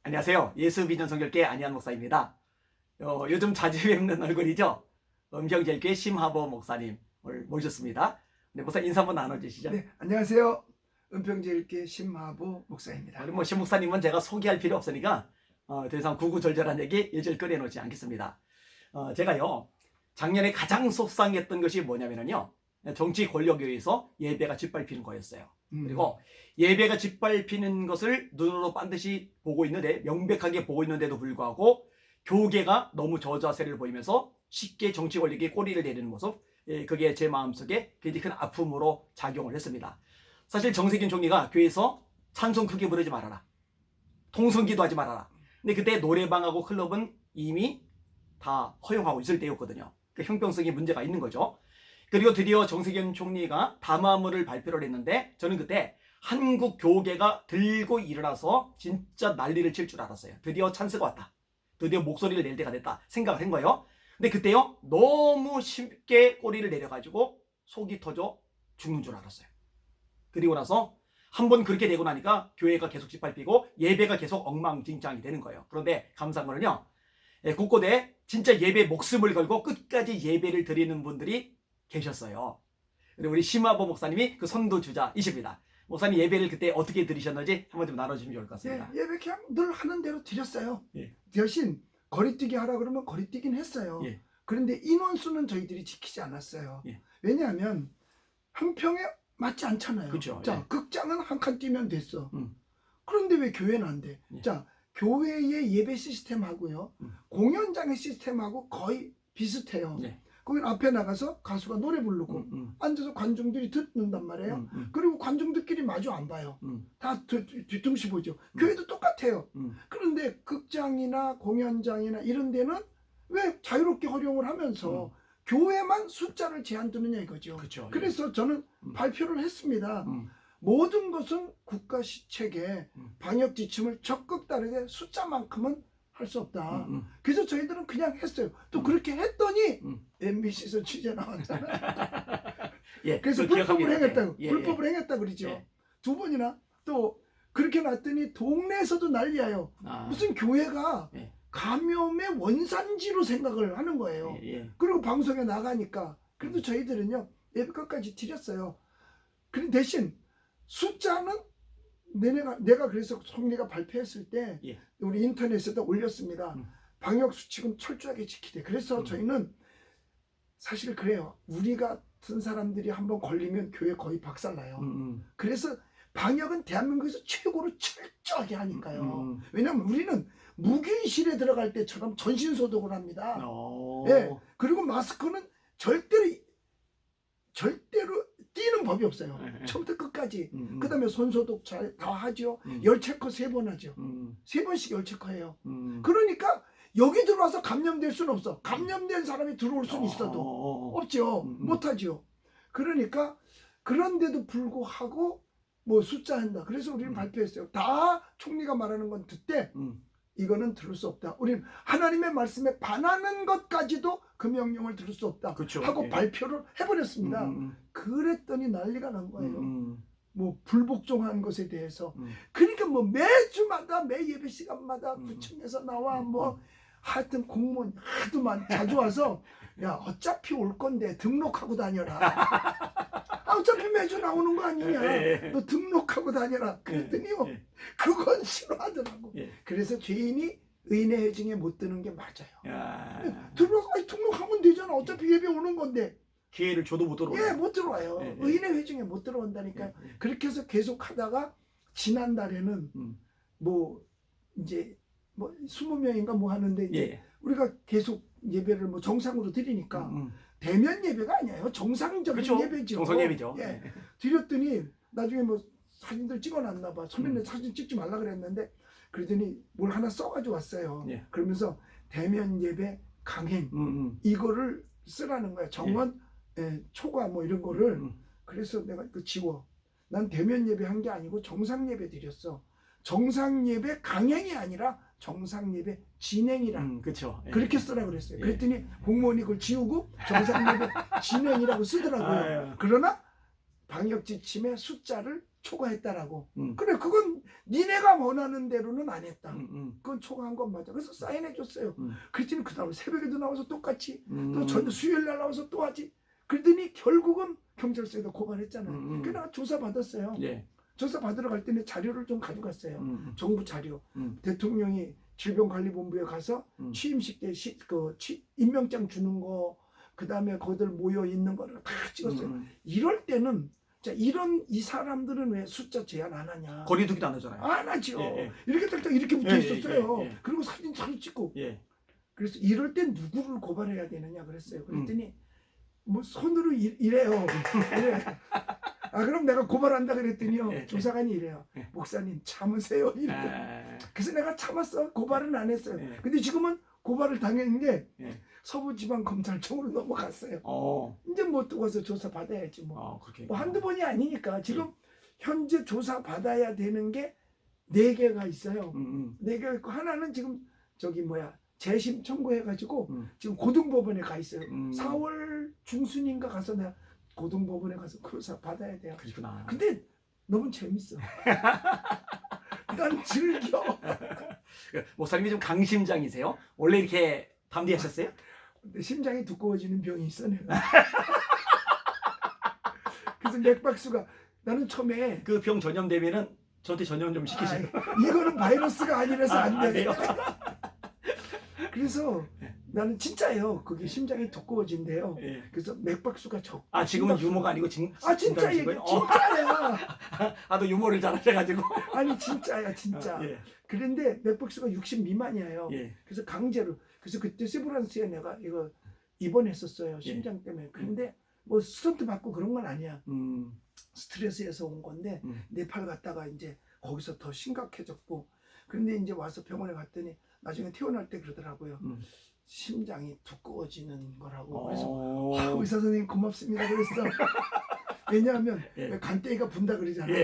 안녕하세요. 예수비전 성결교회 안희한 목사입니다. 요즘 자주 뵙는 얼굴이죠. 은평제일교회 심하보 목사님 오늘 모셨습니다. 네, 목사 인사 한번 나눠주시죠. 네, 안녕하세요. 은평제일교회 심하보 목사입니다. 우리 심 목사님은 제가 소개할 필요 없으니까 더 이상 구구절절한 얘기 일절 꺼내놓지 않겠습니다. 제가요 작년에 가장 속상했던 것이 뭐냐면요, 정치 권력에 의해서 예배가 짓밟히는 거였어요. 그리고 예배가 짓밟히는 것을 눈으로 반드시 보고 있는데, 명백하게 보고 있는데도 불구하고 교계가 너무 저자세를 보이면서 쉽게 정치 권력에 꼬리를 내리는 모습, 그게 제 마음속에 굉장히 큰 아픔으로 작용을 했습니다. 사실 정세균 총리가 교회에서 찬송 크게 부르지 말아라, 통성기도 하지 말아라. 근데 그때 노래방하고 클럽은 이미 다 허용하고 있을 때였거든요. 그 형평성에 문제가 있는 거죠. 그리고 드디어 정세균 총리가 담화문을 발표를 했는데, 저는 그때 한국 교계가 들고 일어나서 진짜 난리를 칠 줄 알았어요. 드디어 찬스가 왔다, 드디어 목소리를 낼 때가 됐다 생각을 한 거예요. 근데 그때요 너무 쉽게 꼬리를 내려가지고 속이 터져 죽는 줄 알았어요. 그리고 나서 한번 그렇게 되고 나니까 교회가 계속 짓밟히고 예배가 계속 엉망진창이 되는 거예요. 그런데 감사한 거는요, 곳곳에 진짜 예배 목숨을 걸고 끝까지 예배를 드리는 분들이 계셨어요. 그리고 우리 심하보 목사님이 그 선도주자이십니다. 목사님 예배를 그때 어떻게 드리셨는지 한번 좀 나눠주시면 좋을 것 같습니다. 예배 그냥 늘 하는 대로 드렸어요. 예. 대신 거리뛰기 하라 그러면 거리뛰긴 했어요. 예. 그런데 인원수는 저희들이 지키지 않았어요. 예. 왜냐하면 한 평에 맞지 않잖아요. 그렇죠. 자, 예. 극장은 한 칸 뛰면 됐어. 그런데 왜 교회는 안 돼? 예. 자, 교회의 예배 시스템하고요, 공연장의 시스템하고 거의 비슷해요. 예. 거기 앞에 나가서 가수가 노래 부르고 앉아서 관중들이 듣는단 말이에요. 그리고 관중들끼리 마주 안 봐요. 다 뒤통수 보죠. 교회도 똑같아요. 그런데 극장이나 공연장이나 이런 데는 왜 자유롭게 활용을 하면서 교회만 숫자를 제한 두느냐 이거죠. 그쵸, 예. 그래서 저는 발표를 했습니다. 모든 것은 국가 시책에 방역 지침을 적극 따르게 숫자만큼은 할 수 없다. 그래서 저희들은 그냥 했어요. 또 그렇게 했더니 MBC에서 취재 나왔잖아요. 예, 그래서 불법을 행했다고, 불법을 행했다 그러죠. 예. 두 번이나 또 그렇게 놨더니 동네에서도 난리야요. 무슨 교회가 예. 감염의 원산지로 생각을 하는 거예요. 그리고 방송에 나가니까. 그래도 저희들은요 예배 끝까지 드렸어요. 그 대신 숫자는 내가 그래서 총리가 발표했을 때 우리 인터넷에다 올렸습니다. 방역 수칙은 철저하게 지키되. 그래서 저희는 사실 그래요. 우리 같은 사람들이 한번 걸리면 교회 거의 박살나요. 그래서 방역은 대한민국에서 최고로 철저하게 하니까요. 왜냐하면 우리는 무균실에 들어갈 때처럼 전신소독을 합니다. 예. 그리고 마스크는 절대로 띄는 법이 없어요. 처음부터 끝까지. 그 다음에 손소독 다 하죠. 열 체크 3번 하죠. 3번씩 열 체크해요. 그러니까 여기 들어와서 감염될 수는 없어. 감염된 사람이 들어올 수는 있어도 없죠. 못하죠. 그러니까 그런데도 불구하고 뭐 숫자 한다. 그래서 우리는 발표했어요. 다 총리가 말하는 건 듣되 이거는 들을 수 없다. 우리는 하나님의 말씀에 반하는 것까지도 그 명령을 들을 수 없다. 그쵸, 하고 예. 발표를 해버렸습니다. 그랬더니 난리가 난 거예요. 뭐 불복종한 것에 대해서. 그러니까 뭐 매주마다 매 예배 시간마다 구청에서 나와 뭐 하여튼 공무원 하도 자주 와서 야 어차피 올 건데 등록하고 다녀라. 어차피 매주 나오는 거 아니냐. 너 등록하고 다녀라. 그랬더니요 그건 싫어하더라고. 그래서 죄인이 의인의 회중에 못 드는 게 맞아요. 등록하면 되잖아. 어차피 예배 오는 건데. 기회를 줘도 못 들어오네. 예, 못 들어와요. 의인의 회중에 못 들어온다니까요. 그렇게 해서 계속 하다가 지난달에는 뭐 이제 뭐 20명인가 뭐 하는데 이제 우리가 계속 예배를 뭐 정상으로 드리니까 대면 예배가 아니에요. 정상적인 그쵸? 예배죠. 정상 예배죠. 예. 드렸더니 나중에 뭐 사진들 찍어놨나 봐. 선배님 사진 찍지 말라 그랬는데 그러더니 뭘 하나 써가지고 왔어요. 그러면서 대면 예배 강행 이거를 쓰라는 거야. 정원 초과 뭐 이런 거를. 그래서 내가 그 지워. 난 대면 예배 한 게 아니고 정상 예배 드렸어. 정상 예배 강행이 아니라 정상 예배 진행이라. 그렇죠. 그렇게 쓰라 그랬어요. 그랬더니 공무원이 그걸 지우고 정상 예배 진행이라고 쓰더라고요. 그러나 방역 지침의 숫자를 초과했다라고. 그래 그건 니네가 원하는 대로는 안 했다. 그건 초과한 건 맞아. 그래서 사인해 줬어요. 그랬더니 그 다음에 새벽에도 나와서 똑같이 또 전 수요일 날 나와서 또 하지. 그러더니 결국은 경찰서에다 고발했잖아요. 그래서 내가 조사 받았어요. 예. 조사 받으러 갈 때는 자료를 좀 가져갔어요. 정부 자료. 대통령이 질병관리본부에 가서 취임식 때 임명장 주는 거, 그 다음에 거기들 모여 있는 거를 다 찍었어요. 이럴 때는 자 이 사람들은 왜 숫자 제한 안 하냐? 거리두기도 안 하잖아요. 안 하죠. 예. 이렇게 딱딱 이렇게 붙어 예, 있었어요. 예. 그리고 사진 잘 찍고. 예. 그래서 이럴 땐 누구를 고발해야 되느냐 그랬어요. 그랬더니 뭐 손으로 이래요. 이래. 아 그럼 내가 고발한다 그랬더니요. 예. 조사관이 이래요. 목사님 참으세요. 이래. 그래서 내가 참았어. 고발은 안 했어요. 예. 근데 지금은 고발을 당했는데 예. 서부지방검찰청으로 넘어갔어요. 이제 뭐 또 가서 조사 받아야지 뭐. 그렇게. 뭐 한두 번이 아니니까 지금 현재 조사 받아야 되는 게 4개가 있어요. 4개가 있고 하나는 지금 재심 청구해가지고 지금 고등법원에 가 있어요. 4월 중순인가 가서 내가 고등법원에 가서 조사 받아야 돼요. 그렇구나. 근데 너무 재밌어. 난 즐겨. 목사님이 좀 강심장이세요? 원래 이렇게 담대하셨어요? 근데 심장이 두꺼워지는 병이 있어 내가. 그래서 맥박수가 나는 처음에 그 병 전염되면은 저한테 전염 좀 시키시고. 이거는 바이러스가 아니라서 안 돼. 돼요? 그래서 나는 진짜예요. 그게 심장이 두꺼워진대요. 예. 그래서 맥박수가 적. 지금은 심박수가- 유머가 아니고 진짜 이게 진짜이시고요? 진짜야. 또 유머를 잘하셔가지고. 아니 진짜야 진짜. 예. 그런데 맥박수가 60 미만이에요. 예. 그래서 강제로. 그래서 그때 세브란스에 내가 이거 입원했었어요. 심장 때문에. 그런데 뭐 스턴트 받고 그런 건 아니야. 스트레스에서 온 건데 네팔 갔다가 이제 거기서 더 심각해졌고. 그런데 이제 와서 병원에 갔더니 나중에 퇴원할 때 그러더라고요. 심장이 두꺼워지는 거라고. 그래서 의사 선생님 고맙습니다 그랬어. 왜냐하면 간대기가 분다 그러잖아요.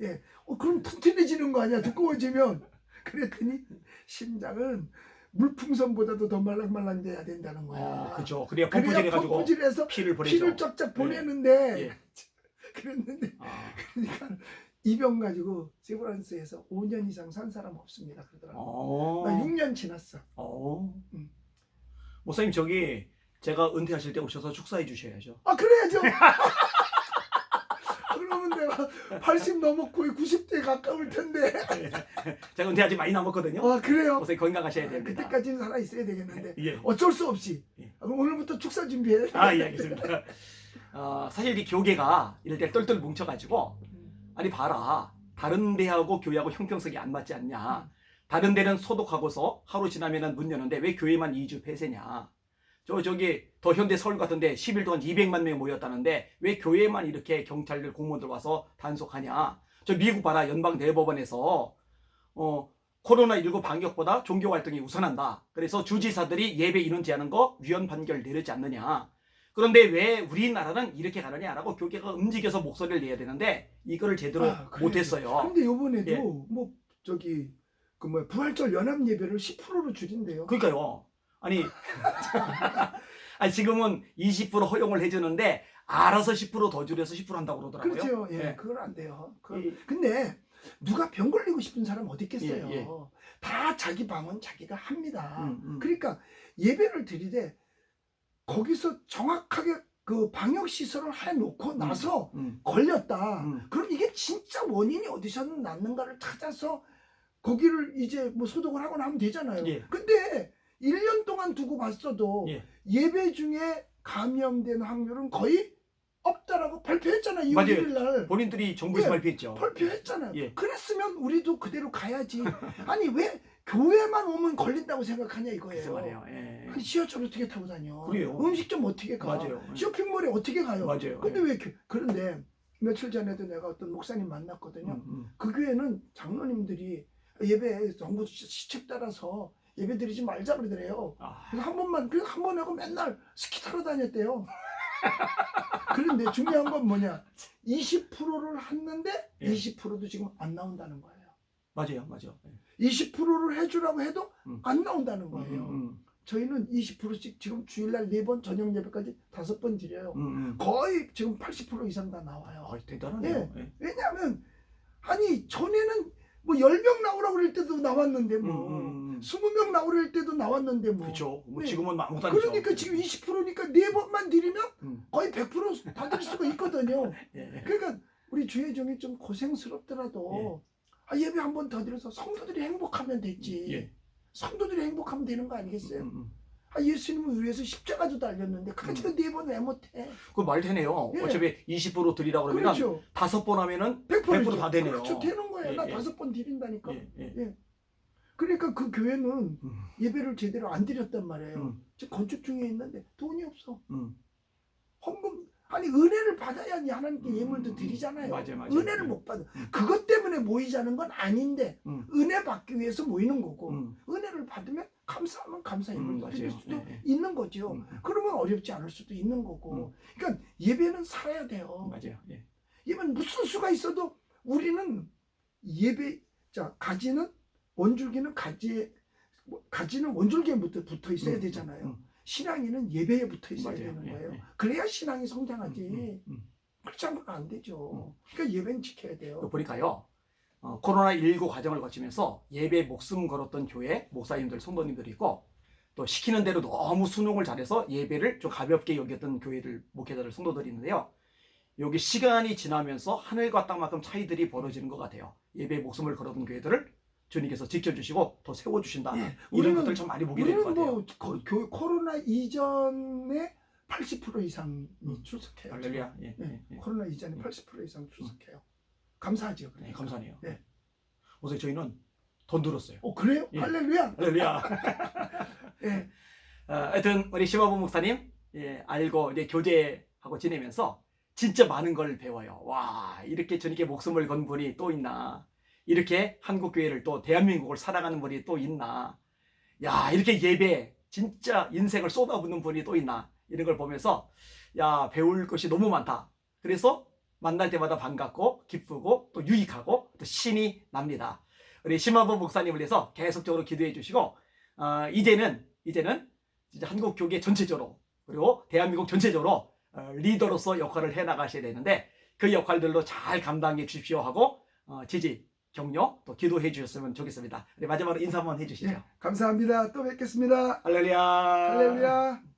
예. 그럼 튼튼해지는 거 아니야 두꺼워지면. 그랬더니 심장은 물풍선보다도 더 말랑말랑돼야 된다는 거야. 그렇죠. 그래야 그래야 펌프질해가지고 펌프질해서 피를 보내죠. 피를 쫙쫙 보내는데 예. 그랬는데 그러니까 이 병 가지고 세브란스에서 5년 이상 산 사람 없습니다 그러더라고. 나 6년 지났어. 목사님 저기 제가 은퇴하실 때 오셔서 축사해 주셔야죠. 그래야죠. 그러면 내가 80 넘었고 90대 가까울 텐데. 제가 은퇴 아직 많이 남았거든요. 그래요? 목사님 건강하셔야 됩니다. 그때까지는 살아 있어야 되겠는데 예. 어쩔 수 없이. 그럼 오늘부터 축사 준비해. 예, 알겠습니다. 사실 이 교계가 이럴 때 똘똘 뭉쳐가지고 아니 봐라 다른 데하고 교회하고 형평성이 안 맞지 않냐. 다른 데는 소독하고서 하루 지나면은 문 여는데 왜 교회만 2주 폐쇄냐. 저기 더 현대 서울 같은데 10일 동안 200만 명이 모였다는데 왜 교회만 이렇게 경찰들 공무원들 와서 단속하냐. 저 미국 봐라 연방 대법원에서 코로나19 방역보다 종교 활동이 우선한다. 그래서 주지사들이 예배 인원 제한한 거 위헌 판결 내리지 않느냐. 그런데 왜 우리나라는 이렇게 가느냐라고 교계가 움직여서 목소리를 내야 되는데 이거를 제대로 못했어요. 근데 요번에도 부활절 연합 예배를 10%로 줄인대요. 그러니까요. 아니 지금은 20% 허용을 해주는데 알아서 10% 더 줄여서 10% 한다고 그러더라고요. 그렇죠. 예, 그건 안 돼요. 근데 누가 병 걸리고 싶은 사람 어디 있겠어요. 다 자기 방은 자기가 합니다. 그러니까 예배를 드리되 거기서 정확하게 그 방역 시설을 해놓고 나서 걸렸다. 그럼 이게 진짜 원인이 어디서 났는가를 찾아서 거기를 이제 뭐 소독을 하거나 하면 되잖아요. 근데 1년 동안 두고 봤어도 예배 중에 감염된 확률은 거의 없다라고 발표했잖아요. 2월 1일 날. 본인들이 정부에서 발표했죠. 발표했잖아요. 그랬으면 우리도 그대로 가야지. 아니 왜 교회만 오면 걸린다고 생각하냐 이거예요. 말이에요. 아니, 지하철 어떻게 타고 다녀? 그래요. 음식점 어떻게 가? 맞아요. 쇼핑몰에 어떻게 가요? 맞아요. 근데 왜 그런데 며칠 전에도 내가 어떤 목사님 만났거든요. 그 교회는 장로님들이 예배 정부 시책 따라서 예배 드리지 말자 그러더래요. 그래서 한 번 하고 맨날 스키 타러 다녔대요. 그런데 중요한 건 뭐냐? 20%를 했는데 20%도 지금 안 나온다는 거예요. 맞아요. 20%를 해주라고 해도 안 나온다는 거예요. 저희는 20%씩 지금 주일날 4번 저녁 예배까지 5번 드려요. 거의 지금 80% 이상 다 나와요. 대단하네요. 왜냐하면 아니 전에는 뭐 10명 나오라고 그럴 때도 나왔는데 뭐 20명 나오랄 때도 나왔는데 뭐. 그렇죠. 뭐 네. 지금은 아무것도 아니죠. 그러니까 지금 20%니까 4번만 드리면 음. 거의 100% 받을 수가 있거든요. 예. 그러니까 우리 주혜정이 좀 고생스럽더라도 예배 한 번 더 드려서 성도들이 행복하면 됐지. 예. 성도들이 행복하면 되는 거 아니겠어요? 음, 음. 예수님을 위해서 십자가도 달렸는데 가지고 4번 왜 못해? 그 말 되네요. 예. 어차피 20% 드리라고 그러면 그렇죠. 5번 하면은 100%, 100%다 되네요. 그렇죠. 되는 거예요. 예, 나 예. 5번 드린다니까. 예. 그러니까 그 교회는 음. 예배를 제대로 안 드렸단 말이에요. 음. 지금 건축 중에 있는데 돈이 없어. 음. 헌금 아니 은혜를 받아야지 하나님께 예물도 드리잖아요. 맞아요. 은혜를 못 받아. 그것 때문에 모이자는 건 아닌데 은혜 받기 위해서 모이는 거고 은혜를 받으면 감사하면 감사 예물도 드릴 맞아요. 수도 예. 있는 거죠. 그러면 어렵지 않을 수도 있는 거고. 그러니까 예배는 살아야 돼요. 맞아요. 예. 예배는 무슨 수가 있어도 우리는 예배 자 가지는 원줄기는 가지는 원줄기에 붙어 있어야 되잖아요. 신앙인은 예배에 붙어 있어야 맞아요. 되는 예, 거예요. 예. 그래야 신앙이 성장하지. 그렇지 않으면 안 되죠. 그러니까 예배는 지켜야 돼요. 또 보니까요. 코로나19 과정을 거치면서 예배에 목숨 걸었던 교회 목사님들, 성도님들이 있고 또 시키는 대로 너무 순응을 잘해서 예배를 좀 가볍게 여겼던 교회들, 목회자들, 성도들이 있는데요. 여기 시간이 지나면서 하늘과 땅만큼 차이들이 벌어지는 것 같아요. 예배에 목숨을 걸었던 교회들을 주님께서 지켜주시고 더 세워주신다. 예, 이런 것들 참 많이 보게 될 것 우리는 같아요. 뭐 코로나 이전에 80% 이상이 출석해요. 할렐루야. 예, 네, 예. 코로나 이전에 80% 이상 출석해요. 감사하죠. 네, 감사해요. 네. 우선 저희는 더 늘었어요. 그래요? 예. 할렐루야. 할렐루야. 예. 하여튼 우리 심화보 목사님 알고 이제 교제하고 지내면서 진짜 많은 걸 배워요. 와, 이렇게 저렇게 목숨을 건 분이 또 있나? 이렇게 한국교회를 또 대한민국을 사랑하는 분이 또 있나? 야, 이렇게 예배에 진짜 인생을 쏟아붓는 분이 또 있나? 이런 걸 보면서 야, 배울 것이 너무 많다. 그래서 만날 때마다 반갑고 기쁘고 또 유익하고 또 신이 납니다. 우리 심화보 목사님을 위해서 계속적으로 기도해 주시고 이제는 진짜 한국 교계 전체적으로 그리고 대한민국 전체적으로 리더로서 역할을 해 나가셔야 되는데 그 역할들로 잘 감당해 주십시오 하고 지지, 격려 또 기도해 주셨으면 좋겠습니다. 우리 마지막으로 인사 한번 해 주시죠. 감사합니다. 또 뵙겠습니다. 할렐루야. 할렐루야.